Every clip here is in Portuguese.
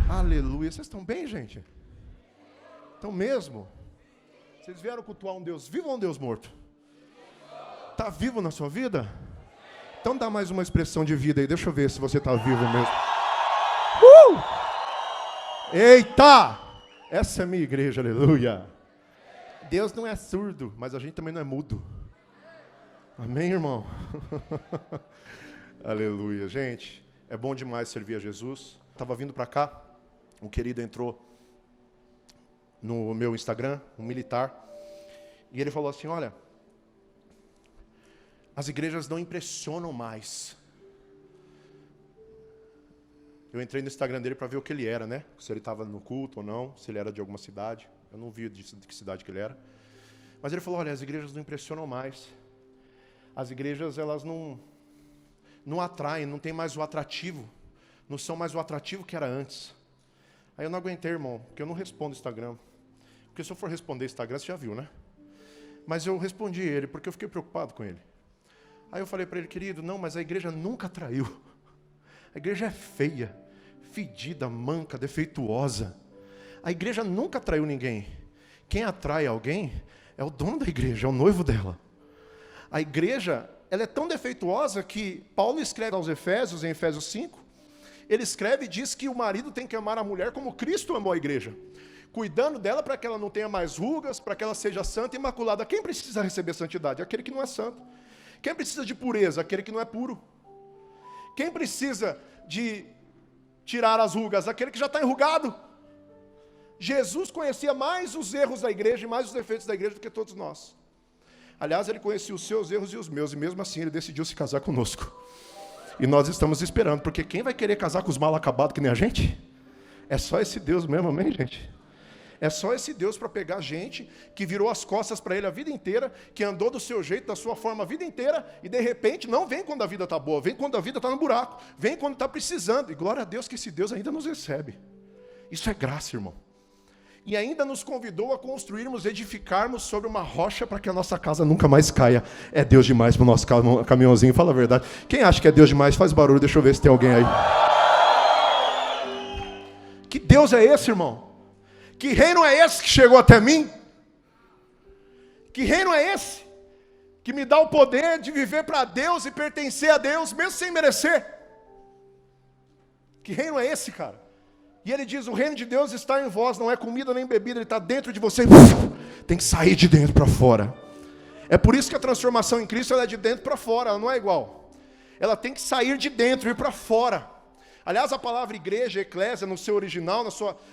Aleluia. Vocês estão bem, gente? Estão mesmo? Vocês vieram cultuar um Deus vivo ou um Deus morto? Está vivo na sua vida? Então dá mais uma expressão de vida aí. Deixa eu ver se você está vivo mesmo. Eita! Essa é a minha igreja, aleluia. Deus não é surdo, mas a gente também não é mudo. Amém, irmão? Aleluia. Gente, é bom demais servir a Jesus. Estava vindo para cá, um querido entrou no meu Instagram, um militar, e ele falou assim, olha, as igrejas não impressionam mais. Eu entrei no Instagram dele para ver o que ele era, né? Se ele estava no culto ou não, se ele era de alguma cidade. Eu não vi de que cidade que ele era. Mas ele falou, olha, as igrejas não impressionam mais. As igrejas, elas não atraem, não tem mais o atrativo. Não são mais o atrativo que era antes. Aí eu não aguentei, irmão, porque eu não respondo Instagram. Porque se eu for responder Instagram, você já viu, né? Mas eu respondi ele, porque eu fiquei preocupado com ele. Aí eu falei para ele, querido, não, mas a igreja nunca traiu. A igreja é feia, fedida, manca, defeituosa. A igreja nunca traiu ninguém. Quem atrai alguém é o dono da igreja, é o noivo dela. A igreja, ela é tão defeituosa que Paulo escreve aos Efésios, em Efésios 5, ele escreve e diz que o marido tem que amar a mulher como Cristo amou a igreja, cuidando dela para que ela não tenha mais rugas, para que ela seja santa e imaculada. Quem precisa receber santidade? Aquele que não é santo. Quem precisa de pureza? Aquele que não é puro. Quem precisa de tirar as rugas? Aquele que já está enrugado. Jesus conhecia mais os erros da igreja e mais os defeitos da igreja do que todos nós. Aliás, ele conhecia os seus erros e os meus, e mesmo assim ele decidiu se casar conosco. E nós estamos esperando, porque quem vai querer casar com os mal acabados que nem a gente? É só esse Deus mesmo, amém, gente? É só esse Deus para pegar gente que virou as costas para ele a vida inteira, que andou do seu jeito, da sua forma a vida inteira, e de repente não vem quando a vida está boa, vem quando a vida está no buraco, vem quando está precisando. E glória a Deus que esse Deus ainda nos recebe. Isso é graça, irmão. E ainda nos convidou a construirmos, edificarmos sobre uma rocha para que a nossa casa nunca mais caia. É Deus demais para o nosso caminhãozinho, fala a verdade. Quem acha que é Deus demais, faz barulho, deixa eu ver se tem alguém aí. Que Deus é esse, irmão? Que reino é esse que chegou até mim? Que reino é esse que me dá o poder de viver para Deus e pertencer a Deus, mesmo sem merecer? Que reino é esse, cara? E ele diz, o reino de Deus está em vós, não é comida nem bebida, ele está dentro de você. Tem que sair de dentro para fora. É por isso que a transformação em Cristo ela é de dentro para fora, ela não é igual. Ela tem que sair de dentro e ir para fora. Aliás, a palavra igreja, eclésia, no seu original,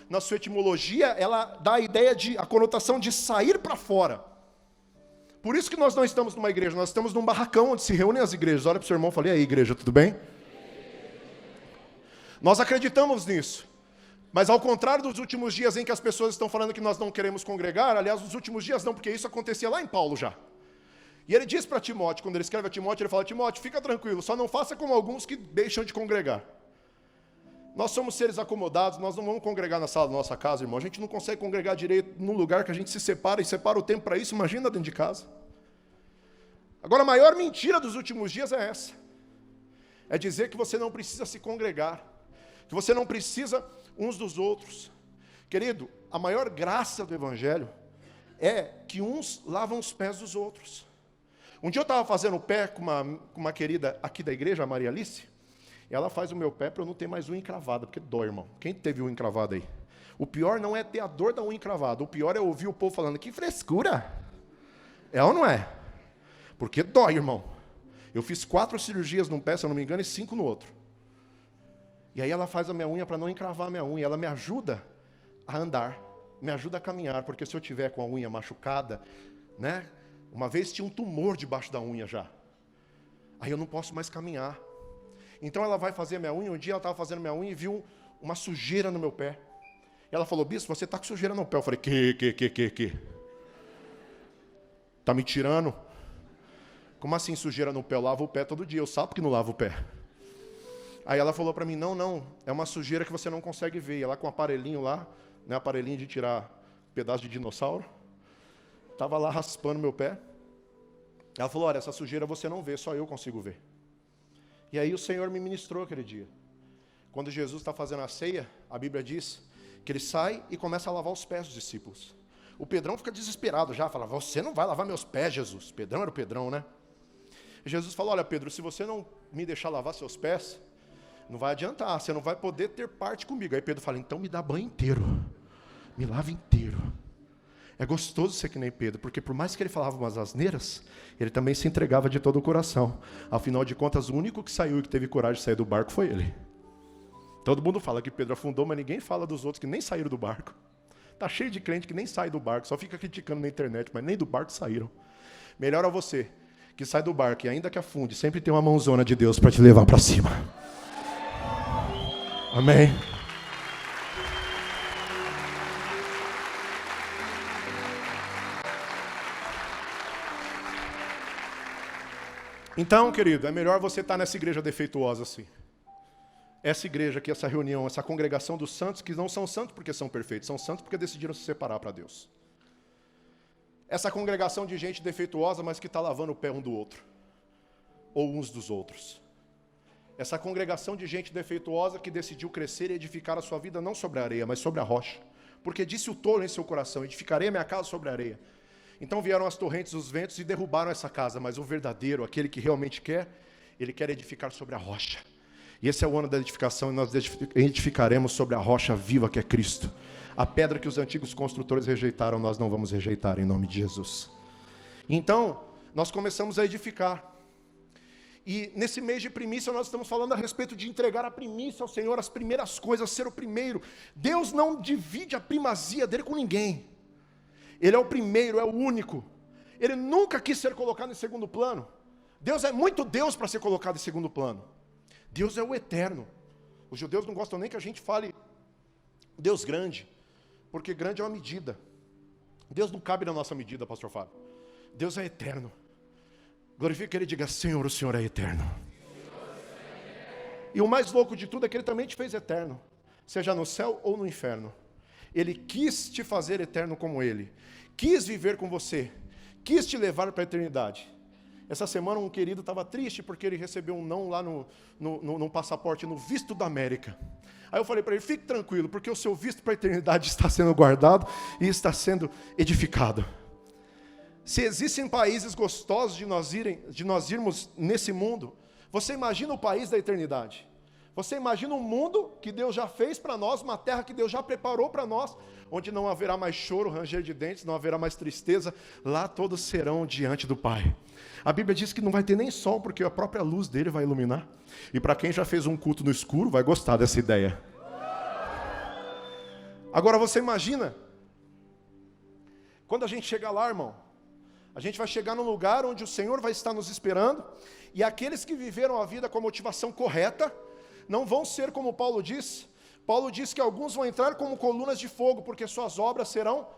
na sua etimologia, ela dá a conotação de sair para fora. Por isso que nós não estamos numa igreja, nós estamos num barracão onde se reúnem as igrejas. Olha para o seu irmão e fala, e aí, igreja, tudo bem? Nós acreditamos nisso. Mas ao contrário dos últimos dias em que as pessoas estão falando que nós não queremos congregar, aliás, nos últimos dias não, porque isso acontecia lá em Paulo já. E ele diz para Timóteo, quando ele escreve a Timóteo, ele fala, Timóteo, fica tranquilo, só não faça como alguns que deixam de congregar. Nós somos seres acomodados, nós não vamos congregar na sala da nossa casa, irmão. A gente não consegue congregar direito num lugar que a gente se separa e separa o tempo para isso, imagina dentro de casa. Agora, a maior mentira dos últimos dias é essa. É dizer que você não precisa se congregar, que você não precisa uns dos outros. Querido, a maior graça do Evangelho é que uns lavam os pés dos outros. Um dia eu estava fazendo o pé com uma querida aqui da igreja, a Maria Alice, e ela faz o meu pé para eu não ter mais unha encravada, porque dói, irmão. Quem teve unha encravada aí? O pior não é ter a dor da unha encravada, o pior é ouvir o povo falando, que frescura! É ou não é? Porque dói, irmão. Eu fiz 4 cirurgias num pé, se eu não me engano, e 5 no outro. E aí ela faz a minha unha para não encravar a minha unha. Ela me ajuda a andar, me ajuda a caminhar, porque se eu tiver com a unha machucada, né? Uma vez tinha um tumor debaixo da unha já. Aí eu não posso mais caminhar. Então ela vai fazer a minha unha. Um dia ela estava fazendo a minha unha e viu uma sujeira no meu pé. E ela falou, bispo, você está com sujeira no pé. Eu falei, que? Tá me tirando? Como assim sujeira no pé? Eu lavo o pé todo dia. Eu sabe que não lavo o pé. Aí ela falou para mim, não, é uma sujeira que você não consegue ver. E ela com um aparelhinho lá, né, aparelhinho de tirar pedaço de dinossauro. Estava lá raspando meu pé. Ela falou, olha, essa sujeira você não vê, só eu consigo ver. E aí o Senhor me ministrou aquele dia. Quando Jesus está fazendo a ceia, a Bíblia diz que ele sai e começa a lavar os pés dos discípulos. O Pedrão fica desesperado já, fala, você não vai lavar meus pés, Jesus. Pedrão era o Pedrão, né? E Jesus falou, olha Pedro, se você não me deixar lavar seus pés, não vai adiantar, você não vai poder ter parte comigo. Aí Pedro fala, então me dá banho inteiro, me lava inteiro. É gostoso ser que nem Pedro, porque por mais que ele falava umas asneiras, ele também se entregava de todo o coração. Afinal de contas, o único que saiu e que teve coragem de sair do barco foi ele. Todo mundo fala que Pedro afundou, mas ninguém fala dos outros que nem saíram do barco. Está cheio de crente que nem sai do barco, só fica criticando na internet, mas nem do barco saíram. Melhor a você, que sai do barco e ainda que afunde, sempre tem uma mãozona de Deus para te levar para cima. Amém? Então, querido, é melhor você estar nessa igreja defeituosa assim. Essa igreja aqui, essa reunião, essa congregação dos santos, que não são santos porque são perfeitos, são santos porque decidiram se separar para Deus. Essa congregação de gente defeituosa, mas que está lavando o pé um do outro. Ou uns dos outros. Essa congregação de gente defeituosa que decidiu crescer e edificar a sua vida não sobre a areia, mas sobre a rocha. Porque disse o tolo em seu coração, edificarei a minha casa sobre a areia. Então vieram as torrentes dos ventos e derrubaram essa casa, mas o verdadeiro, aquele que realmente quer, ele quer edificar sobre a rocha. E esse é o ano da edificação, e nós edificaremos sobre a rocha viva que é Cristo. A pedra que os antigos construtores rejeitaram, nós não vamos rejeitar em nome de Jesus. Então, nós começamos a edificar. E nesse mês de primícia nós estamos falando a respeito de entregar a primícia ao Senhor, as primeiras coisas, ser o primeiro. Deus não divide a primazia dele com ninguém. Ele é o primeiro, é o único. Ele nunca quis ser colocado em segundo plano. Deus é muito Deus para ser colocado em segundo plano. Deus é o eterno. Os judeus não gostam nem que a gente fale Deus grande, porque grande é uma medida. Deus não cabe na nossa medida, pastor Fábio. Deus é eterno. Glorifique ele e diga, Senhor, o Senhor é eterno. E o mais louco de tudo é que ele também te fez eterno, seja no céu ou no inferno. Ele quis te fazer eterno como ele, quis viver com você, quis te levar para a eternidade. Essa semana um querido estava triste porque ele recebeu um não lá no passaporte, no visto da América. Aí eu falei para ele, fique tranquilo, porque o seu visto para a eternidade está sendo guardado e está sendo edificado. Se existem países gostosos de nós irmos nesse mundo, você imagina o país da eternidade. Você imagina um mundo que Deus já fez para nós, uma terra que Deus já preparou para nós, onde não haverá mais choro, ranger de dentes, não haverá mais tristeza, lá todos serão diante do Pai. A Bíblia diz que não vai ter nem sol, porque a própria luz dele vai iluminar. E para quem já fez um culto no escuro, vai gostar dessa ideia. Agora você imagina, quando a gente chegar lá, irmão, a gente vai chegar num lugar onde o Senhor vai estar nos esperando, e aqueles que viveram a vida com a motivação correta, não vão ser como Paulo diz. Paulo diz que alguns vão entrar como colunas de fogo, porque suas obras serão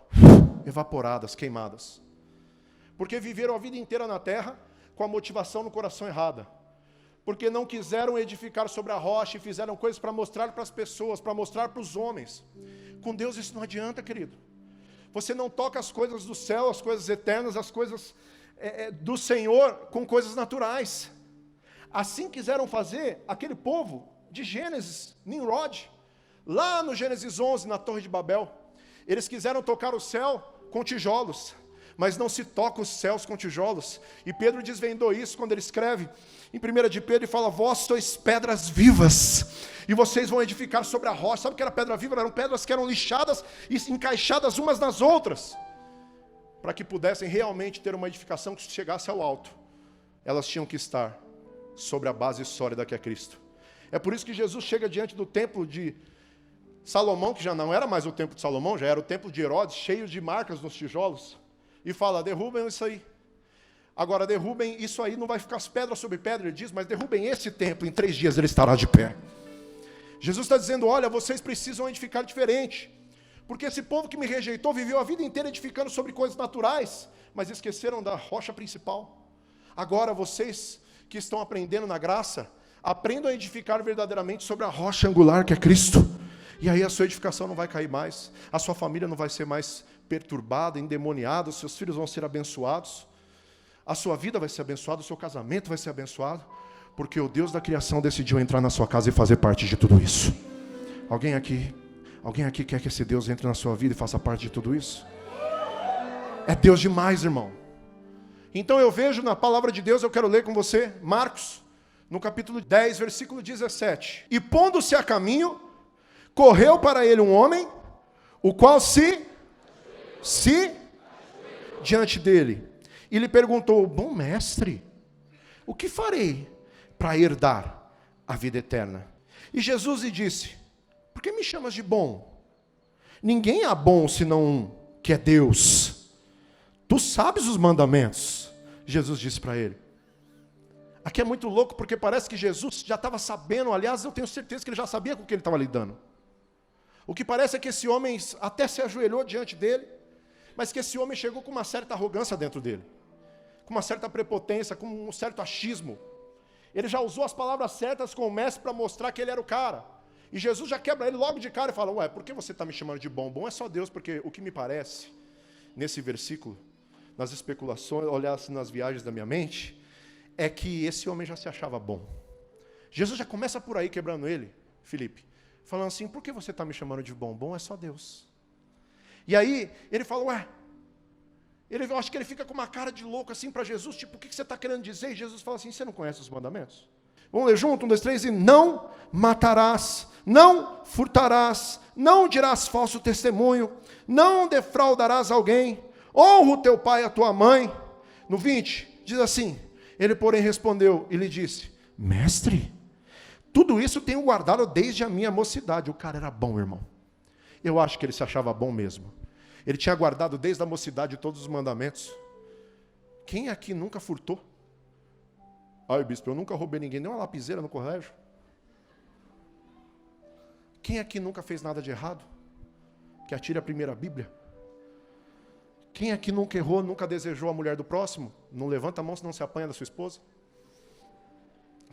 evaporadas, queimadas. Porque viveram a vida inteira na terra com a motivação no coração errada. Porque não quiseram edificar sobre a rocha e fizeram coisas para mostrar para as pessoas, para mostrar para os homens. Com Deus isso não adianta, querido. Você não toca as coisas do céu, as coisas eternas, as coisas do Senhor com coisas naturais. Assim quiseram fazer aquele povo de Gênesis, Nimrod, lá no Gênesis 11, na Torre de Babel. Eles quiseram tocar o céu com tijolos, mas não se toca os céus com tijolos. E Pedro desvendou isso quando ele escreve em 1 de Pedro e fala, vós sois pedras vivas, e vocês vão edificar sobre a rocha. Sabe o que era pedra viva? Eram pedras que eram lixadas e encaixadas umas nas outras, para que pudessem realmente ter uma edificação que chegasse ao alto. Elas tinham que estar sobre a base sólida que é Cristo. É por isso que Jesus chega diante do templo de Salomão, que já não era mais o templo de Salomão, já era o templo de Herodes, cheio de marcas nos tijolos, e fala, derrubem isso aí. Agora, derrubem isso aí, não vai ficar pedra sobre pedra, ele diz, mas derrubem esse templo, em 3 dias ele estará de pé. Jesus está dizendo, olha, vocês precisam edificar diferente, porque esse povo que me rejeitou, viveu a vida inteira edificando sobre coisas naturais, mas esqueceram da rocha principal. Agora, vocês que estão aprendendo na graça, aprendam a edificar verdadeiramente sobre a rocha angular que é Cristo. E aí a sua edificação não vai cair mais, a sua família não vai ser mais perturbada, endemoniada, os seus filhos vão ser abençoados, a sua vida vai ser abençoada, o seu casamento vai ser abençoado, porque o Deus da criação decidiu entrar na sua casa e fazer parte de tudo isso. Alguém aqui quer que esse Deus entre na sua vida e faça parte de tudo isso? É Deus demais, irmão. Então eu vejo na palavra de Deus, eu quero ler com você, Marcos, no capítulo 10, versículo 17. E pondo-se a caminho, correu para ele um homem, o qual se diante dele, e lhe perguntou: bom mestre, o que farei para herdar a vida eterna? E Jesus lhe disse: por que me chamas de bom? Ninguém há bom senão um, que é Deus. Tu sabes os mandamentos. Jesus disse para ele. Aqui é muito louco, porque parece que Jesus já estava sabendo, aliás, eu tenho certeza que ele já sabia com o que ele estava lidando. O que parece é que esse homem até se ajoelhou diante dele, mas que esse homem chegou com uma certa arrogância dentro dele, com uma certa prepotência, com um certo achismo. Ele já usou as palavras certas com o mestre para mostrar que ele era o cara. E Jesus já quebra ele logo de cara e fala: ué, por que você está me chamando de bom? Bom é só Deus, porque o que me parece, nesse versículo, nas especulações, olhar assim nas viagens da minha mente, é que esse homem já se achava bom. Jesus já começa por aí quebrando ele, Felipe, falando assim: por que você está me chamando de bom? Bom é só Deus. E aí ele fala: ué, eu acho que ele fica com uma cara de louco assim para Jesus, tipo, o que você está querendo dizer? E Jesus fala assim: você não conhece os mandamentos? Vamos ler junto? 1, 2, 3, e não matarás, não furtarás, não dirás falso testemunho, não defraudarás alguém, honra o teu pai e a tua mãe. No 20, diz assim: ele, porém, respondeu e lhe disse: mestre, tudo isso tenho guardado desde a minha mocidade. O cara era bom, irmão. Eu acho que ele se achava bom mesmo. Ele tinha guardado desde a mocidade todos os mandamentos. Quem aqui nunca furtou? Ai, bispo, eu nunca roubei ninguém, nem uma lapiseira no colégio. Quem aqui nunca fez nada de errado? Que atire a primeira Bíblia. Quem aqui nunca errou, nunca desejou a mulher do próximo? Não levanta a mão se não se apanha da sua esposa.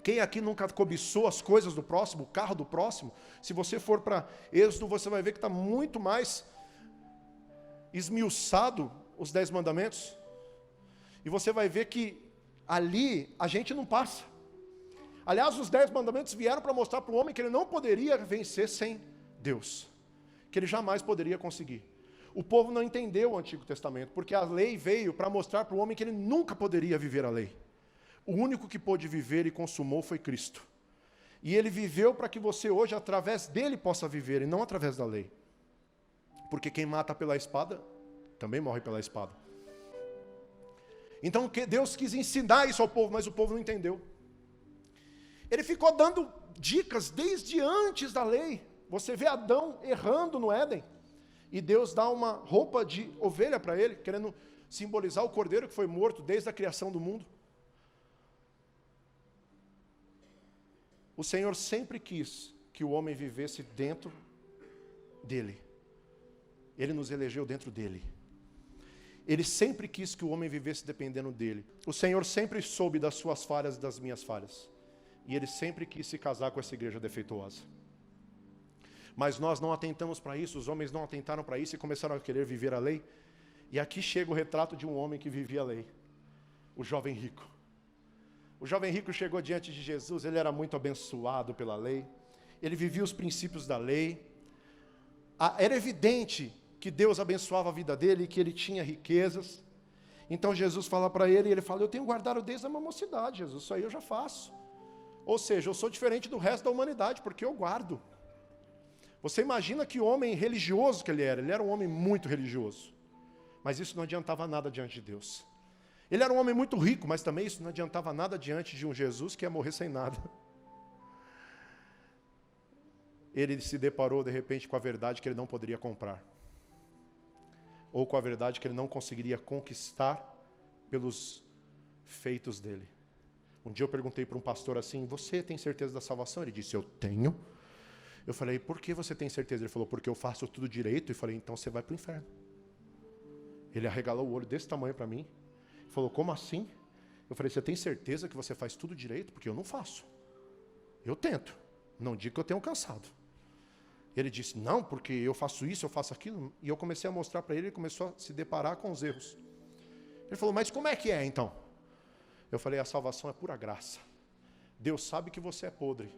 Quem aqui nunca cobiçou as coisas do próximo, o carro do próximo? Se você for para Êxodo, você vai ver que está muito mais esmiuçado os 10 mandamentos. E você vai ver que ali a gente não passa. Aliás, os 10 mandamentos vieram para mostrar para o homem que ele não poderia vencer sem Deus. Que ele jamais poderia conseguir. O povo não entendeu o Antigo Testamento, porque a lei veio para mostrar para o homem que ele nunca poderia viver a lei. O único que pôde viver e consumou foi Cristo. E ele viveu para que você hoje, através dele, possa viver, e não através da lei. Porque quem mata pela espada, também morre pela espada. Então Deus quis ensinar isso ao povo, mas o povo não entendeu. Ele ficou dando dicas desde antes da lei. Você vê Adão errando no Éden. E Deus dá uma roupa de ovelha para ele, querendo simbolizar o cordeiro que foi morto desde a criação do mundo. O Senhor sempre quis que o homem vivesse dentro dele. Ele nos elegeu dentro dele. Ele sempre quis que o homem vivesse dependendo dele. O Senhor sempre soube das suas falhas e das minhas falhas. E ele sempre quis se casar com essa igreja defeituosa. Mas nós não atentamos para isso, os homens não atentaram para isso e começaram a querer viver a lei. E aqui chega o retrato de um homem que vivia a lei. O jovem rico. O jovem rico chegou diante de Jesus, ele era muito abençoado pela lei. Ele vivia os princípios da lei. Era evidente que Deus abençoava a vida dele e que ele tinha riquezas. Então Jesus fala para ele, e ele fala: eu tenho guardado desde a minha mocidade, Jesus, isso aí eu já faço. Ou seja, eu sou diferente do resto da humanidade, porque eu guardo. Você imagina que homem religioso que ele era um homem muito religioso. Mas isso não adiantava nada diante de Deus. Ele era um homem muito rico, mas também isso não adiantava nada diante de um Jesus que ia morrer sem nada. Ele se deparou de repente com a verdade que ele não poderia comprar. Ou com a verdade que ele não conseguiria conquistar pelos feitos dele. Um dia eu perguntei para um pastor assim: você tem certeza da salvação? Ele disse: eu tenho. Eu falei: por que você tem certeza? Ele falou: porque eu faço tudo direito. E falei: então você vai para o inferno. Ele arregalou o olho desse tamanho para mim. Ele falou: como assim? Eu falei: você tem certeza que você faz tudo direito? Porque eu não faço. Eu tento. Não digo que eu tenho cansado. Ele disse, não, porque eu faço isso, eu faço aquilo. E eu comecei a mostrar para ele, ele começou a se deparar com os erros. Ele falou, mas como é que é então? Eu falei, a salvação é pura graça. Deus sabe que você é podre.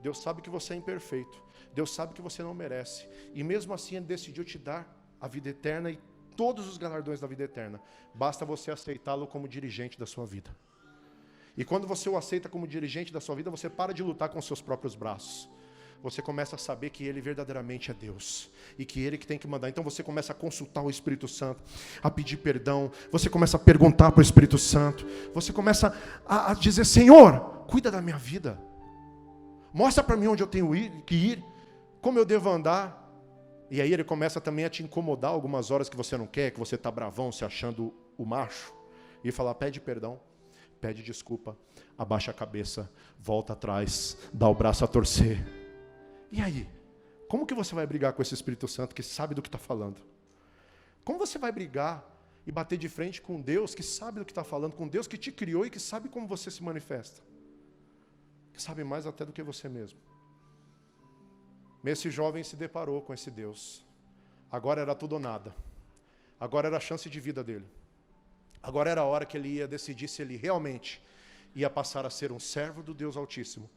Deus sabe que você é imperfeito. Deus sabe que você não merece. E mesmo assim Ele decidiu te dar a vida eterna e todos os galardões da vida eterna. Basta você aceitá-lo como dirigente da sua vida. E quando você o aceita como dirigente da sua vida, você para de lutar com seus próprios braços. Você começa a saber que Ele verdadeiramente é Deus. E que Ele que tem que mandar. Então você começa a consultar o Espírito Santo, a pedir perdão. Você começa a perguntar para o Espírito Santo. Você começa a dizer, Senhor, cuida da minha vida. Mostra para mim onde eu tenho que ir, como eu devo andar. E aí Ele começa também a te incomodar algumas horas que você não quer, que você está bravão, se achando o macho. E falar, pede perdão, pede desculpa, abaixa a cabeça, volta atrás, dá o braço a torcer. E aí? Como que você vai brigar com esse Espírito Santo que sabe do que está falando? Como você vai brigar e bater de frente com Deus que sabe do que está falando, com Deus que te criou e que sabe como você se manifesta? Que sabe mais até do que você mesmo. Esse jovem se deparou com esse Deus. Agora era tudo ou nada. Agora era a chance de vida dele. Agora era a hora que ele ia decidir se ele realmente ia passar a ser um servo do Deus Altíssimo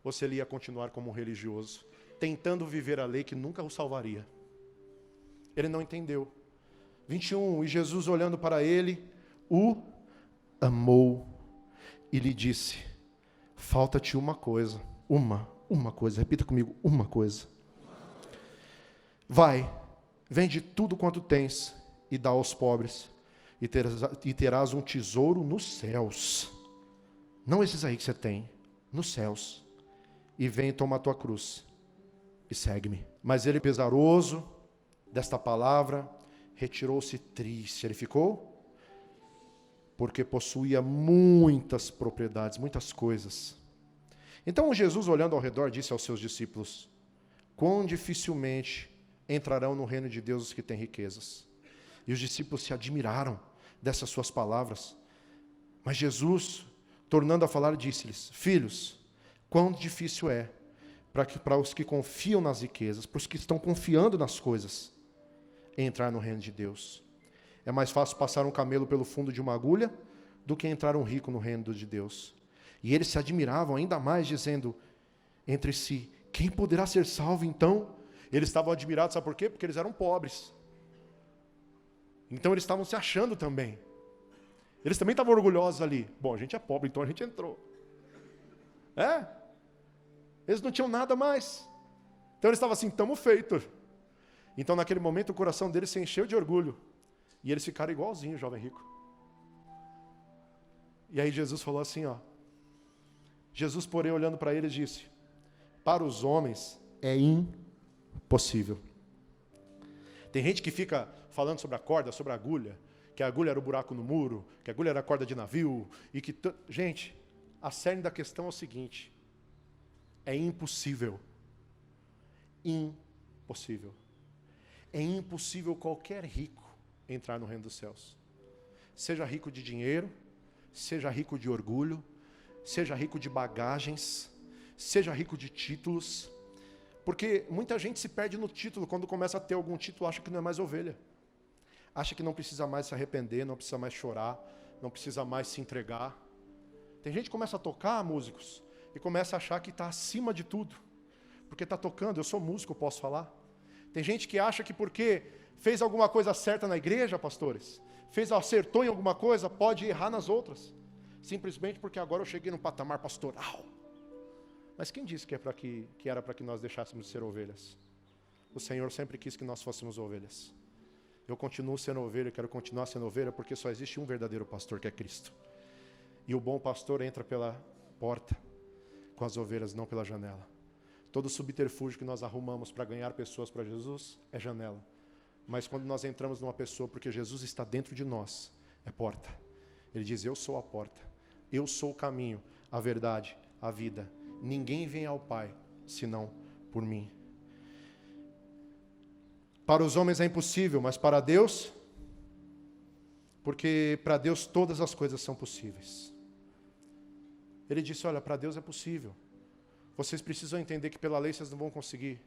ou se ele ia continuar como um religioso, tentando viver a lei que nunca o salvaria. Ele não entendeu. 21, e Jesus olhando para ele, o amou e lhe disse, falta-te uma coisa, uma coisa, repita comigo, uma coisa. Vai, vende tudo quanto tens e dá aos pobres, e terás um tesouro nos céus. Não esses aí que você tem, nos céus. E vem tomar a tua cruz e segue-me. Mas ele, pesaroso desta palavra, retirou-se triste. Ele ficou? Porque possuía muitas propriedades, muitas coisas. Então Jesus, olhando ao redor, disse aos seus discípulos, quão dificilmente entrarão no reino de Deus os que têm riquezas. E os discípulos se admiraram dessas suas palavras. Mas Jesus, tornando a falar, disse-lhes, filhos, quão difícil é para os que confiam nas riquezas, para os que estão confiando nas coisas, entrar no reino de Deus. É mais fácil passar um camelo pelo fundo de uma agulha do que entrar um rico no reino de Deus. E eles se admiravam ainda mais, dizendo entre si, quem poderá ser salvo então? Eles estavam admirados, sabe por quê? Porque eles eram pobres. Então eles estavam se achando também. Eles também estavam orgulhosos ali. Bom, a gente é pobre, então a gente entrou. Eles não tinham nada mais. Então eles estavam assim, estamos feitos. Então naquele momento o coração deles se encheu de orgulho. E eles ficaram igualzinho o jovem rico. E aí Jesus falou assim, Jesus, porém, olhando para eles, disse, para os homens é impossível. Tem gente que fica falando sobre a corda, sobre a agulha, que a agulha era o buraco no muro, que a agulha era a corda de navio, e que... Gente, a cerne da questão é o seguinte, é impossível. Impossível. É impossível qualquer rico entrar no reino dos céus. Seja rico de dinheiro, seja rico de orgulho, seja rico de bagagens, seja rico de títulos, porque muita gente se perde no título, quando começa a ter algum título, acha que não é mais ovelha. Acha que não precisa mais se arrepender, não precisa mais chorar, não precisa mais se entregar. Tem gente que começa a tocar, músicos, e começa a achar que está acima de tudo, porque está tocando, eu sou músico, eu posso falar. Tem gente que acha que porque fez alguma coisa certa na igreja, pastores, acertou em alguma coisa, pode errar nas outras. Simplesmente porque agora eu cheguei num patamar pastoral. Mas quem disse que era para que nós deixássemos de ser ovelhas? O Senhor sempre quis que nós fôssemos ovelhas. Eu continuo sendo ovelha, quero continuar sendo ovelha, porque só existe um verdadeiro pastor, que é Cristo. E o bom pastor entra pela porta com as ovelhas, não pela janela. Todo subterfúgio que nós arrumamos para ganhar pessoas para Jesus é janela. Mas quando nós entramos numa pessoa, porque Jesus está dentro de nós, é porta. Ele diz, eu sou a porta. Eu sou o caminho, a verdade, a vida. Ninguém vem ao Pai, senão por mim. Para os homens é impossível, mas para Deus, porque para Deus todas as coisas são possíveis. Ele disse, olha, para Deus é possível. Vocês precisam entender que pela lei vocês não vão conseguir.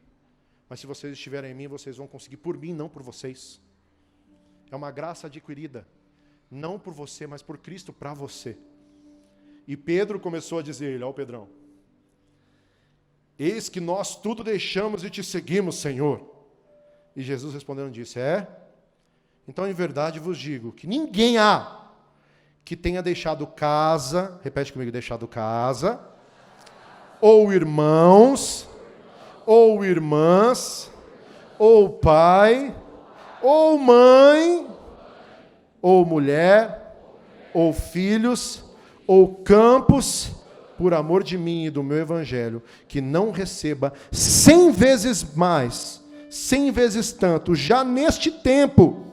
Mas se vocês estiverem em mim, vocês vão conseguir por mim, não por vocês. É uma graça adquirida, não por você, mas por Cristo para você. E Pedro começou a dizer, ó Pedrão, eis que nós tudo deixamos e te seguimos, Senhor. E Jesus respondendo disse, então em verdade vos digo que ninguém há que tenha deixado casa, repete comigo, deixado casa, ou irmãos, ou irmãs, ou pai, ou mãe, ou mulher, ou filhos, ou campos, por amor de mim e do meu evangelho, que não receba 100 vezes mais, 100 vezes tanto, já neste tempo,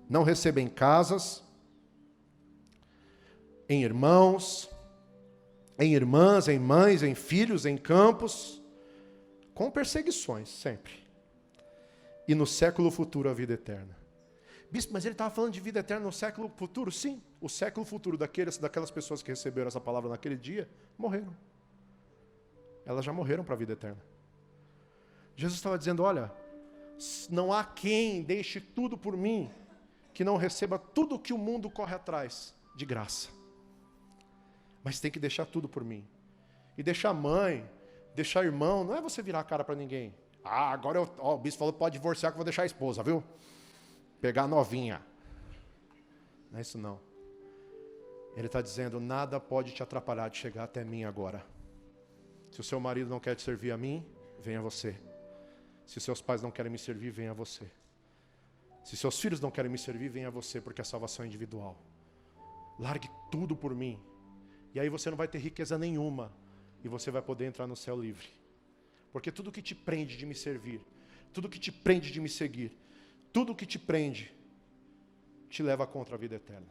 não receba em casas, em irmãos, em irmãs, em mães, em filhos, em campos, com perseguições, sempre. E no século futuro a vida eterna. Bispo, mas ele estava falando de vida eterna no século futuro? Sim, o século futuro daquelas pessoas que receberam essa palavra naquele dia, morreram. Elas já morreram para a vida eterna. Jesus estava dizendo, olha, não há quem deixe tudo por mim, que não receba tudo que o mundo corre atrás, de graça. Mas tem que deixar tudo por mim. E deixar mãe, deixar irmão, não é você virar a cara para ninguém. Agora o bispo falou, pode divorciar que eu vou deixar a esposa, viu? Pegar a novinha. Não é isso não. Ele está dizendo, nada pode te atrapalhar de chegar até mim agora. Se o seu marido não quer te servir a mim, venha você. Se seus pais não querem me servir, venha você. Se seus filhos não querem me servir, venha você, porque a salvação é individual. Largue tudo por mim. E aí você não vai ter riqueza nenhuma. E você vai poder entrar no céu livre. Porque tudo que te prende de me servir, tudo que te prende de me seguir, tudo que te prende, te leva contra a vida eterna.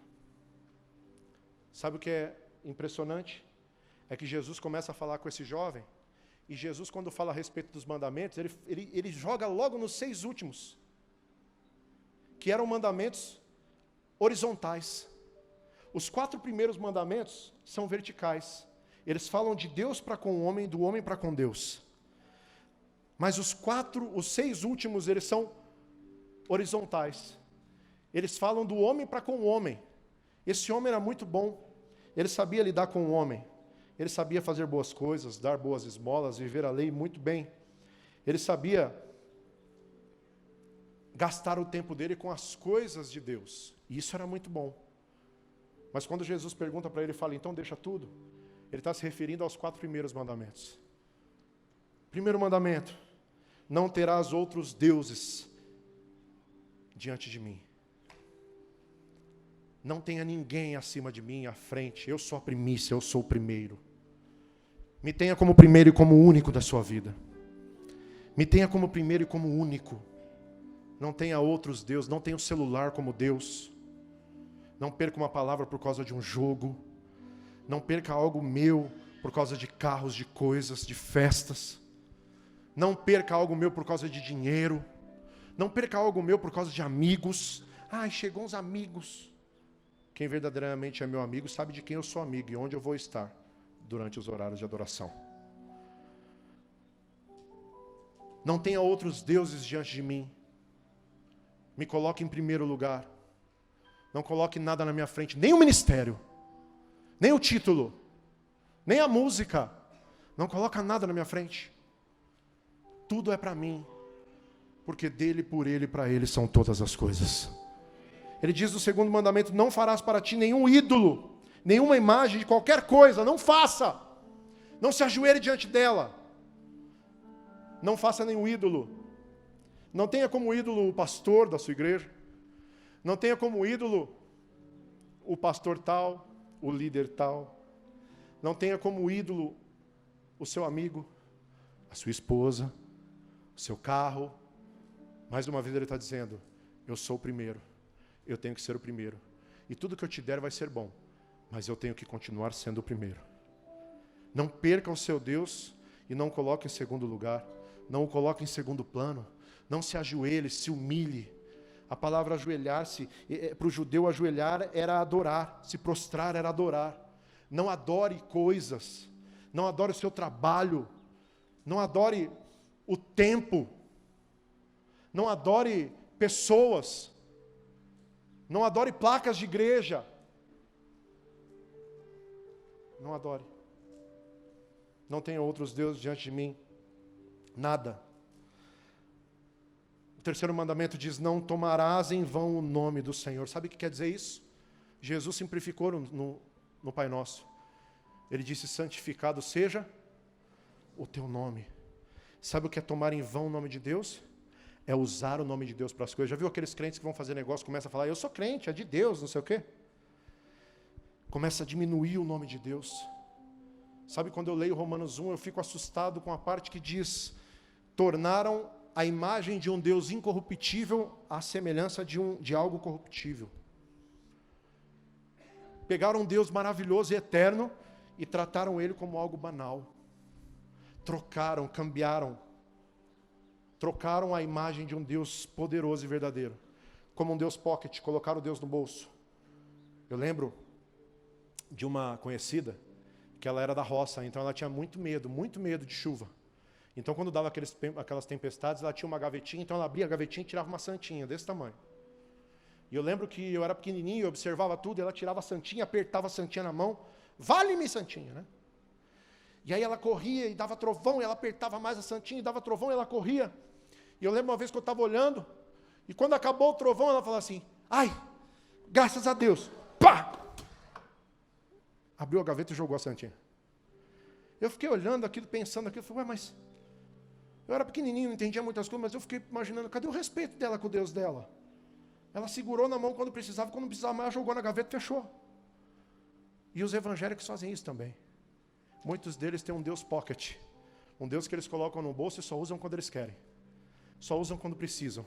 Sabe o que é impressionante? É que Jesus começa a falar com esse jovem, e Jesus, quando fala a respeito dos mandamentos, ele joga logo nos 6 últimos, que eram mandamentos horizontais. Os 4 primeiros mandamentos são verticais. Eles falam de Deus para com o homem, do homem para com Deus. Mas os 6 últimos, eles são horizontais. Eles falam do homem para com o homem. Esse homem era muito bom. Ele sabia lidar com o homem. Ele sabia fazer boas coisas, dar boas esmolas, viver a lei muito bem. Ele sabia gastar o tempo dele com as coisas de Deus. E isso era muito bom. Mas quando Jesus pergunta para ele, fala, então deixa tudo. Ele está se referindo aos 4 primeiros mandamentos. Primeiro mandamento, não terás outros deuses diante de mim. Não tenha ninguém acima de mim, à frente. Eu sou a primícia, eu sou o primeiro. Me tenha como primeiro e como único da sua vida. Me tenha como primeiro e como único. Não tenha outros deuses, não tenha um celular como Deus. Não perca uma palavra por causa de um jogo. Não perca algo meu por causa de carros, de coisas, de festas. Não perca algo meu por causa de dinheiro. Não perca algo meu por causa de amigos. Chegou uns amigos. Quem verdadeiramente é meu amigo sabe de quem eu sou amigo e onde eu vou estar durante os horários de adoração. Não tenha outros deuses diante de mim. Me coloque em primeiro lugar. Não coloque nada na minha frente, nem o ministério, nem o título, nem a música. Não coloca nada na minha frente. Tudo é para mim, porque dele, por ele e para ele são todas as coisas. Ele diz no segundo mandamento, não farás para ti nenhum ídolo, nenhuma imagem de qualquer coisa, não faça. Não se ajoelhe diante dela. Não faça nenhum ídolo. Não tenha como ídolo o pastor da sua igreja. Não tenha como ídolo o pastor tal, o líder tal. Não tenha como ídolo o seu amigo, a sua esposa, o seu carro. Mais uma vez ele está dizendo, eu sou o primeiro, eu tenho que ser o primeiro. E tudo que eu te der vai ser bom, mas eu tenho que continuar sendo o primeiro. Não perca o seu Deus e não o coloque em segundo lugar. Não o coloque em segundo plano. Não se ajoelhe, se humilhe. A palavra ajoelhar-se, para o judeu ajoelhar era adorar, se prostrar era adorar. Não adore coisas, não adore o seu trabalho, não adore o tempo. Não adore pessoas. Não adore placas de igreja. Não adore. Não tenha outros deuses diante de mim. Nada. O terceiro mandamento diz, não tomarás em vão o nome do Senhor. Sabe o que quer dizer isso? Jesus simplificou no Pai Nosso. Ele disse, santificado seja o teu nome. Sabe o que é tomar em vão o nome de Deus? É usar o nome de Deus para as coisas. Já viu aqueles crentes que vão fazer negócio, começam a falar, eu sou crente, é de Deus, não sei o quê? Começa a diminuir o nome de Deus. Sabe, quando eu leio Romanos 1, eu fico assustado com a parte que diz, tornaram a imagem de um Deus incorruptível à semelhança de algo corruptível. Pegaram um Deus maravilhoso e eterno e trataram ele como algo banal. Trocaram, cambiaram. Trocaram a imagem de um Deus poderoso e verdadeiro. Como um Deus pocket, colocaram o Deus no bolso. Eu lembro de uma conhecida, que ela era da roça, então ela tinha muito medo de chuva. Então quando dava aquelas tempestades, ela tinha uma gavetinha, então ela abria a gavetinha e tirava uma santinha desse tamanho. E eu lembro que eu era pequenininho, eu observava tudo, e ela tirava a santinha, apertava a santinha na mão, vale-me santinha, né? E aí ela corria e dava trovão, e ela apertava mais a santinha e dava trovão, e ela corria. E eu lembro uma vez que eu estava olhando, e quando acabou o trovão, ela falou assim, ai, graças a Deus, pá! Abriu a gaveta e jogou a santinha. Eu fiquei olhando aquilo, pensando aquilo, falei, ué, mas eu era pequenininho, não entendia muitas coisas, mas eu fiquei imaginando, cadê o respeito dela com o Deus dela? Ela segurou na mão quando precisava, quando não precisava mais, ela jogou na gaveta e fechou. E os evangélicos fazem isso também. Muitos deles têm um Deus pocket, um Deus que eles colocam no bolso e só usam quando eles querem. Só usam quando precisam.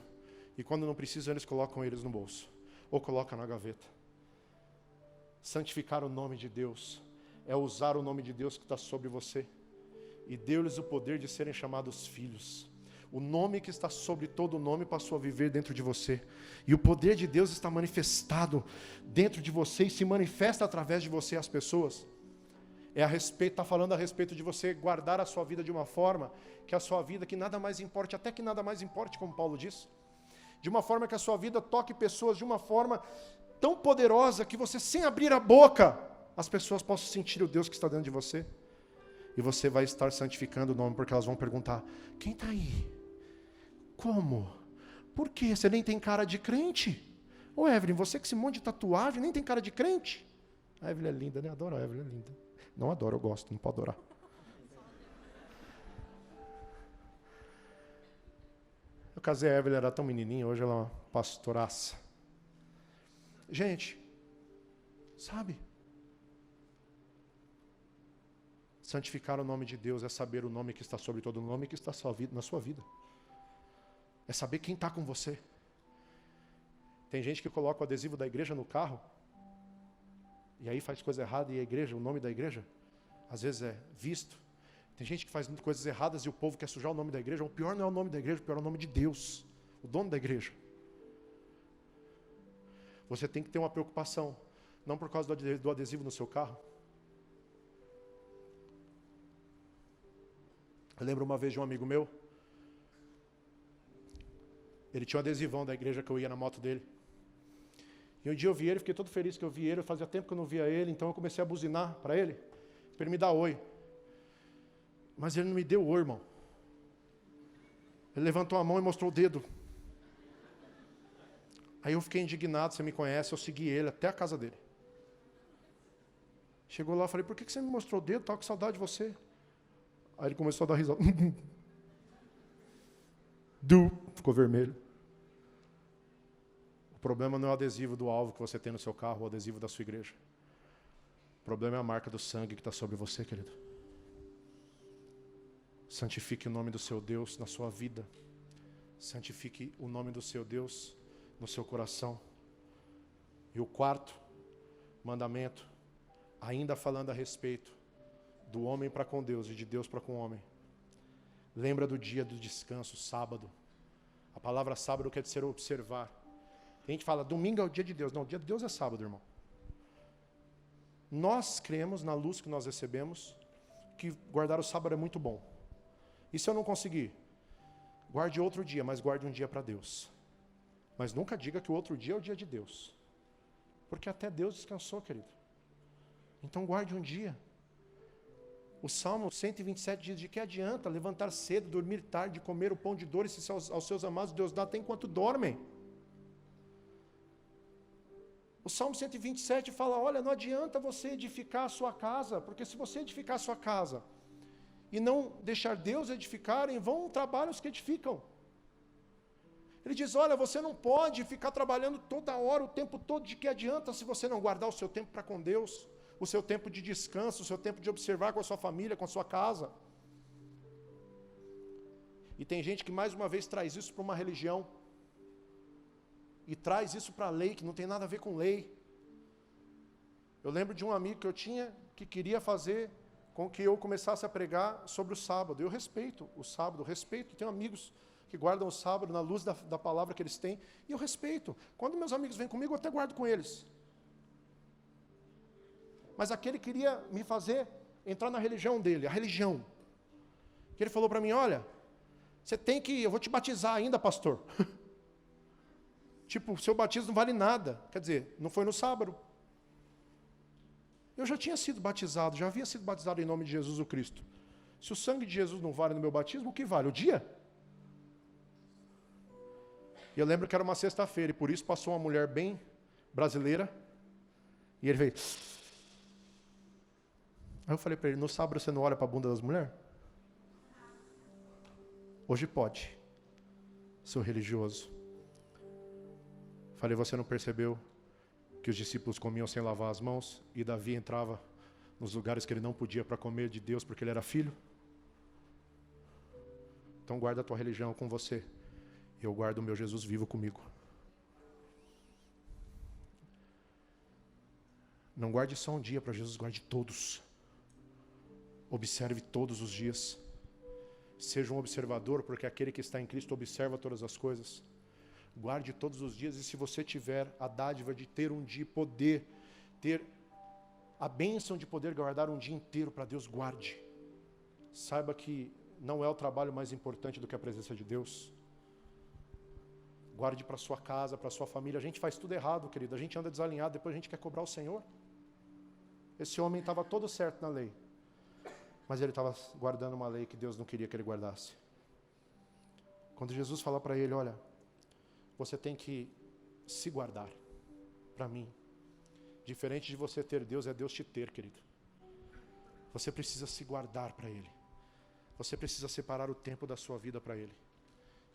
E quando não precisam, eles colocam eles no bolso. Ou colocam na gaveta. Santificar o nome de Deus é usar o nome de Deus que está sobre você e deu-lhes o poder de serem chamados filhos. O nome que está sobre todo nome passou a viver dentro de você. E o poder de Deus está manifestado dentro de você e se manifesta através de você às pessoas. Está falando a respeito de você guardar a sua vida de uma forma que a sua vida, que nada mais importe, até que nada mais importe, como Paulo diz. De uma forma que a sua vida toque pessoas de uma forma tão poderosa que você, sem abrir a boca, as pessoas possam sentir o Deus que está dentro de você. E você vai estar santificando o nome, porque elas vão perguntar, quem está aí? Como? Por quê? Você nem tem cara de crente? Ô Evelyn, você com esse monte de tatuagem, nem tem cara de crente? A Evelyn é linda, né? Adoro a Evelyn, é linda. Não adoro, eu gosto, não pode adorar. Eu casei a Evelyn, era tão menininha, hoje ela é uma pastoraça. Gente, sabe? Santificar o nome de Deus é saber o nome que está sobre todo nome que está na sua vida. É saber quem está com você. Tem gente que coloca o adesivo da igreja no carro, e aí faz coisa errada, e a igreja, o nome da igreja, às vezes é visto. Tem gente que faz coisas erradas e o povo quer sujar o nome da igreja. O pior não é o nome da igreja, o pior é o nome de Deus, o dono da igreja. Você tem que ter uma preocupação, não por causa do adesivo no seu carro. Eu lembro uma vez de um amigo meu, ele tinha um adesivão da igreja que eu ia na moto dele. E um dia eu vi ele, fiquei todo feliz que eu vi ele, fazia tempo que eu não via ele, então eu comecei a buzinar para ele me dar oi. Mas ele não me deu oi, irmão. Ele levantou a mão e mostrou o dedo. Aí eu fiquei indignado, você me conhece, eu segui ele até a casa dele. Chegou lá, eu falei, por que você me mostrou o dedo? Estava com saudade de você. Aí ele começou a dar risada. Ficou vermelho. O problema não é o adesivo do alvo que você tem no seu carro, o adesivo da sua igreja. O problema é a marca do sangue que está sobre você, querido. Santifique o nome do seu Deus na sua vida. Santifique o nome do seu Deus no seu coração. E o quarto mandamento, ainda falando a respeito do homem para com Deus e de Deus para com o homem. Lembra do dia do descanso, sábado. A palavra sábado quer dizer observar. A gente fala, domingo é o dia de Deus. Não, o dia de Deus é sábado, irmão. Nós cremos, na luz que nós recebemos, que guardar o sábado é muito bom. E se eu não conseguir? Guarde outro dia, mas guarde um dia para Deus. Mas nunca diga que o outro dia é o dia de Deus. Porque até Deus descansou, querido. Então guarde um dia. O Salmo 127 diz: de que adianta levantar cedo, dormir tarde, comer o pão de dor, e se aos seus amados Deus dá até enquanto dormem. O Salmo 127 fala: olha, não adianta você edificar a sua casa, porque se você edificar a sua casa e não deixar Deus edificar, em vão trabalham os que edificam. Ele diz: olha, você não pode ficar trabalhando toda hora, o tempo todo, de que adianta se você não guardar o seu tempo para com Deus, o seu tempo de descanso, o seu tempo de observar com a sua família, com a sua casa. E tem gente que mais uma vez traz isso para uma religião, e traz isso para a lei, que não tem nada a ver com lei. Eu lembro de um amigo que eu tinha, que queria fazer com que eu começasse a pregar sobre o sábado. Eu respeito o sábado, tenho amigos que guardam o sábado na luz da palavra que eles têm, e eu respeito. Quando meus amigos vêm comigo, eu até guardo com eles. Mas aquele queria me fazer entrar na religião dele, a religião. Que ele falou para mim: olha, você tem que, eu vou te batizar ainda, pastor. Tipo, seu batismo não vale nada. Quer dizer, não foi no sábado. Eu já tinha sido batizado, já havia sido batizado em nome de Jesus o Cristo. Se o sangue de Jesus não vale no meu batismo, o que vale? O dia? E eu lembro que era uma sexta-feira, e por isso passou uma mulher bem brasileira, e ele veio. Aí eu falei para ele: no sábado você não olha para a bunda das mulheres? Hoje pode, seu religioso. Falei: você não percebeu que os discípulos comiam sem lavar as mãos, e Davi entrava nos lugares que ele não podia para comer de Deus porque ele era filho? Então guarda a tua religião com você, eu guardo o meu Jesus vivo comigo. Não guarde só um dia para Jesus, guarde todos. Observe todos os dias. Seja um observador, porque aquele que está em Cristo observa todas as coisas. Guarde todos os dias, e se você tiver a dádiva de ter um dia, poder ter a bênção de poder guardar um dia inteiro para Deus, guarde. Saiba que não é o trabalho mais importante do que a presença de Deus. Guarde para sua casa, para sua família. A gente faz tudo errado, querido. A gente anda desalinhado, depois a gente quer cobrar o Senhor. Esse homem estava todo certo na lei, mas ele estava guardando uma lei que Deus não queria que ele guardasse. Quando Jesus fala para ele: olha, você tem que se guardar para mim. Diferente de você ter Deus, é Deus te ter, querido. Você precisa se guardar para Ele. Você precisa separar o tempo da sua vida para Ele.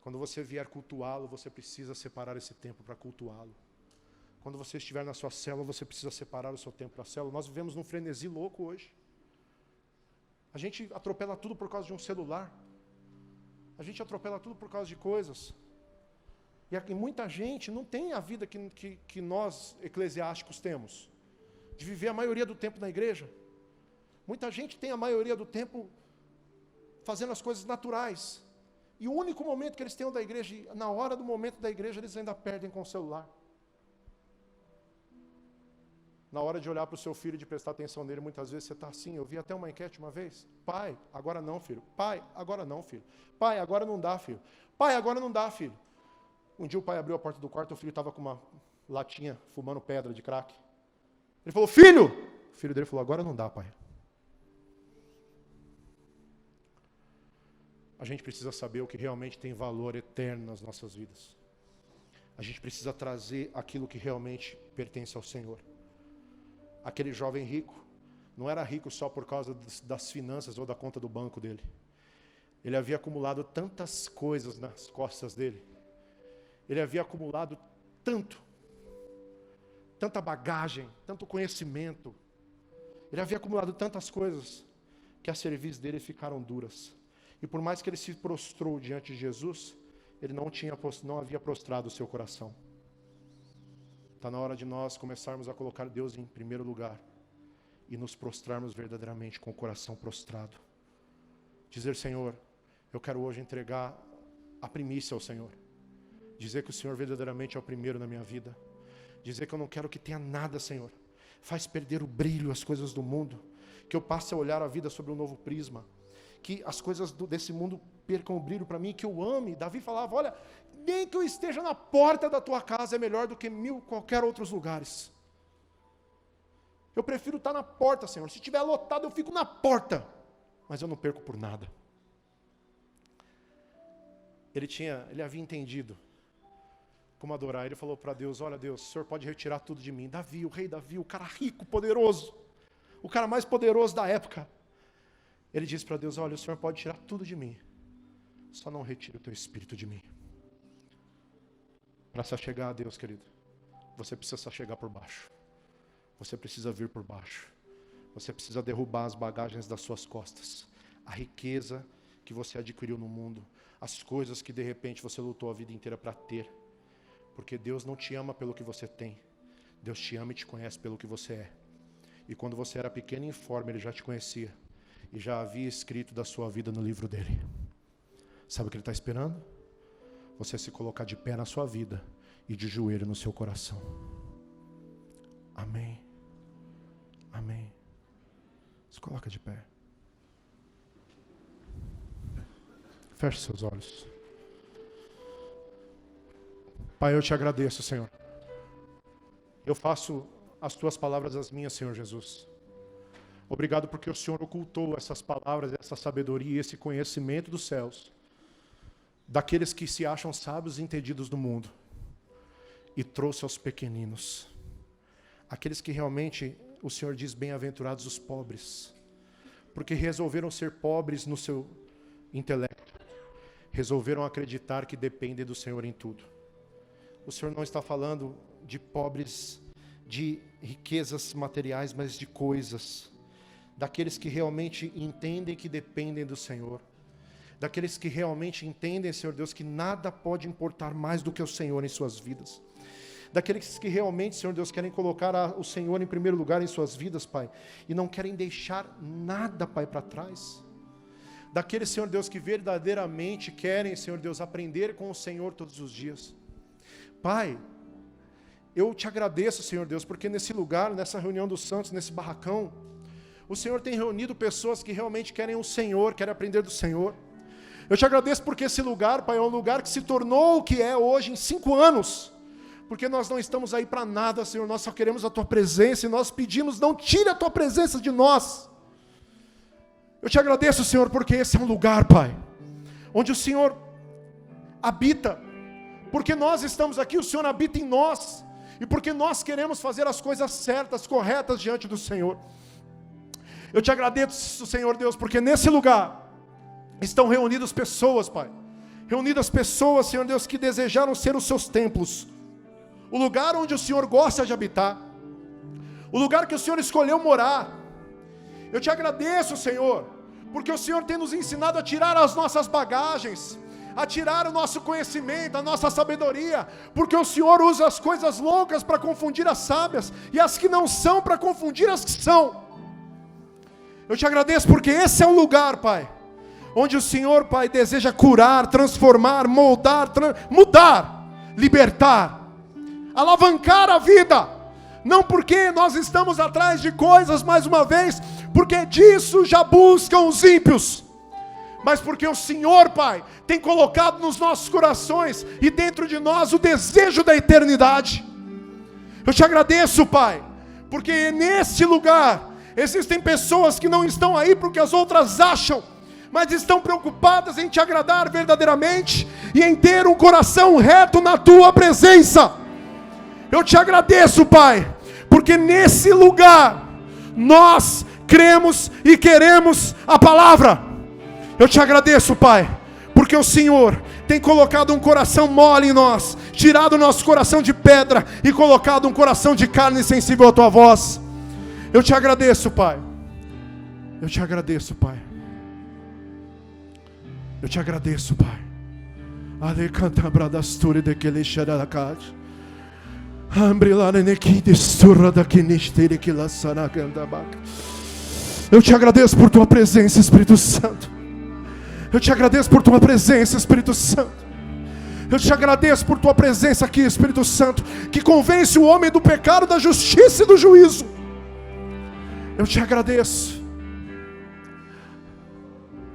Quando você vier cultuá-lo, você precisa separar esse tempo para cultuá-lo. Quando você estiver na sua célula, você precisa separar o seu tempo para a célula. Nós vivemos num frenesi louco hoje. A gente atropela tudo por causa de um celular. A gente atropela tudo por causa de coisas. E muita gente não tem a vida que nós, eclesiásticos, temos. De viver a maioria do tempo na igreja. Muita gente tem a maioria do tempo fazendo as coisas naturais. E o único momento que eles têm da igreja, na hora do momento da igreja, eles ainda perdem com o celular. Na hora de olhar para o seu filho e de prestar atenção nele, muitas vezes você está assim. Eu vi até uma enquete uma vez: pai, agora não, filho. Pai, agora não, filho. Pai, agora não dá, filho. Pai, agora não dá, filho. Um dia o pai abriu a porta do quarto, o filho estava com uma latinha, fumando pedra de crack. Ele falou: filho! O filho dele falou: agora não dá, pai. A gente precisa saber o que realmente tem valor eterno nas nossas vidas. A gente precisa trazer aquilo que realmente pertence ao Senhor. Aquele jovem rico não era rico só por causa das finanças ou da conta do banco dele. Ele havia acumulado tantas coisas nas costas dele. Ele havia acumulado tanta bagagem, tanto conhecimento. Ele havia acumulado tantas coisas que a cerviz dele ficaram duras. E por mais que ele se prostrou diante de Jesus, ele não havia prostrado o seu coração. Está na hora de nós começarmos a colocar Deus em primeiro lugar e nos prostrarmos verdadeiramente com o coração prostrado. Dizer: Senhor, eu quero hoje entregar a primícia ao Senhor. Dizer que o Senhor verdadeiramente é o primeiro na minha vida. Dizer que eu não quero que tenha nada, Senhor. Faz perder o brilho, as coisas do mundo. Que eu passe a olhar a vida sobre um novo prisma. que as coisas desse mundo percam o brilho para mim, que eu ame. Davi falava, olha, nem que eu esteja na porta da tua casa é melhor do que 1000 qualquer outros lugares. Eu prefiro estar na porta, Senhor. Se estiver lotado, eu fico na porta. Mas eu não perco por nada. Ele havia entendido como adorar. Ele falou para Deus, olha Deus, o Senhor pode retirar tudo de mim. Davi, o rei Davi, o cara rico, poderoso, o cara mais poderoso da época. Ele disse para Deus, olha, o Senhor pode tirar tudo de mim, só não retire o teu espírito de mim. Para se achegar a Deus, querido, você precisa se achegar por baixo. Você precisa vir por baixo. Você precisa derrubar as bagagens das suas costas. A riqueza que você adquiriu no mundo. As coisas que de repente você lutou a vida inteira para ter. Porque Deus não te ama pelo que você tem. Deus te ama e te conhece pelo que você é. E quando você era pequeno e informe, Ele já te conhecia. E já havia escrito da sua vida no livro dele. Sabe o que Ele está esperando? Você se colocar de pé na sua vida e de joelho no seu coração. Amém. Amém. Se coloca de pé. Feche seus olhos. Pai, eu te agradeço, Senhor. Eu faço as tuas palavras as minhas, Senhor Jesus. Obrigado porque o Senhor ocultou essas palavras, essa sabedoria, esse conhecimento dos céus, daqueles que se acham sábios e entendidos do mundo, e trouxe aos pequeninos, aqueles que realmente o Senhor diz bem-aventurados os pobres, porque resolveram ser pobres no seu intelecto, resolveram acreditar que dependem do Senhor em tudo. O Senhor não está falando de pobres de riquezas materiais, mas de coisas, daqueles que realmente entendem que dependem do Senhor, daqueles que realmente entendem, Senhor Deus, que nada pode importar mais do que o Senhor em suas vidas, daqueles que realmente, Senhor Deus, querem colocar o Senhor em primeiro lugar em suas vidas, Pai, e não querem deixar nada, Pai, para trás, daqueles, Senhor Deus, que verdadeiramente querem, Senhor Deus, aprender com o Senhor todos os dias. Pai, eu te agradeço, Senhor Deus, porque nesse lugar, nessa reunião dos santos, nesse barracão, o Senhor tem reunido pessoas que realmente querem o Senhor, querem aprender do Senhor. Eu te agradeço porque esse lugar, Pai, é um lugar que se tornou o que é hoje em 5 anos, porque nós não estamos aí para nada, Senhor, nós só queremos a Tua presença e nós pedimos, não tire a Tua presença de nós. Eu te agradeço, Senhor, porque esse é um lugar, Pai, onde o Senhor habita, porque nós estamos aqui, o Senhor habita em nós, e porque nós queremos fazer as coisas certas, corretas diante do Senhor. Eu te agradeço, Senhor Deus, porque nesse lugar estão reunidas pessoas, Pai, reunidas pessoas, Senhor Deus, que desejaram ser os seus templos, o lugar onde o Senhor gosta de habitar, o lugar que o Senhor escolheu morar. Eu te agradeço, Senhor, porque o Senhor tem nos ensinado a tirar as nossas bagagens, a tirar o nosso conhecimento, a nossa sabedoria, porque o Senhor usa as coisas loucas para confundir as sábias, e as que não são para confundir as que são. Eu te agradeço porque esse é o lugar, Pai, onde o Senhor, Pai, deseja curar, transformar, moldar, mudar, libertar, alavancar a vida, não porque nós estamos atrás de coisas, mais uma vez, porque disso já buscam os ímpios, mas porque o Senhor, Pai, tem colocado nos nossos corações e dentro de nós o desejo da eternidade. Eu te agradeço, Pai, porque nesse lugar existem pessoas que não estão aí porque as outras acham, mas estão preocupadas em te agradar verdadeiramente e em ter um coração reto na Tua presença. Eu te agradeço, Pai, porque nesse lugar nós cremos e queremos a palavra. Eu te agradeço, Pai, porque o Senhor tem colocado um coração mole em nós, tirado o nosso coração de pedra e colocado um coração de carne sensível à Tua voz. Eu te agradeço, Pai. Eu te agradeço, Pai. Eu te agradeço, Pai. Ale canta bradasture de que lixara da cade. Eu te agradeço por Tua presença, Espírito Santo. Eu te agradeço por Tua presença, Espírito Santo. Eu te agradeço por Tua presença aqui, Espírito Santo, que convence o homem do pecado, da justiça e do juízo. Eu te agradeço,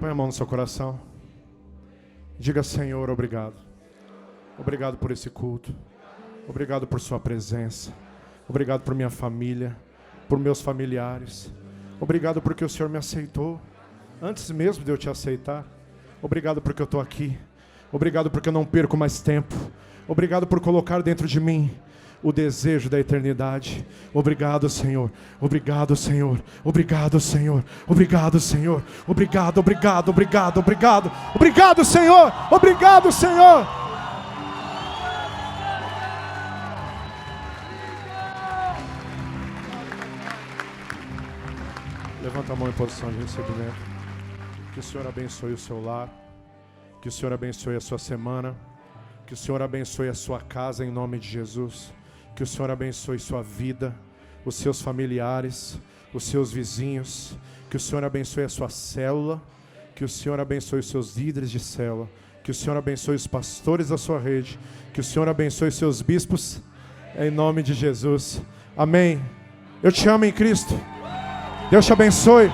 Põe a mão no seu coração. Diga: Senhor, obrigado. Obrigado por esse culto. Obrigado por sua presença. Obrigado por minha família, por meus familiares. Obrigado porque o Senhor me aceitou antes mesmo de eu te aceitar. Obrigado porque eu estou aqui. Obrigado porque eu não perco mais tempo. Obrigado por colocar dentro de mim o desejo da eternidade. Obrigado, Senhor. Obrigado, Senhor. Obrigado, Senhor. Obrigado, Senhor. Obrigado, obrigado, obrigado, obrigado. Obrigado, Senhor. Obrigado, Senhor. Levanta a mão em posição de recebimento. Que o Senhor abençoe o seu lar. Que o Senhor abençoe a sua semana. Que o Senhor abençoe a sua casa em nome de Jesus. Que o Senhor abençoe sua vida, os seus familiares, os seus vizinhos. Que o Senhor abençoe a sua célula. Que o Senhor abençoe os seus líderes de célula. Que o Senhor abençoe os pastores da sua rede. Que o Senhor abençoe os seus bispos. Em nome de Jesus. Amém. Eu te amo em Cristo. Deus te abençoe.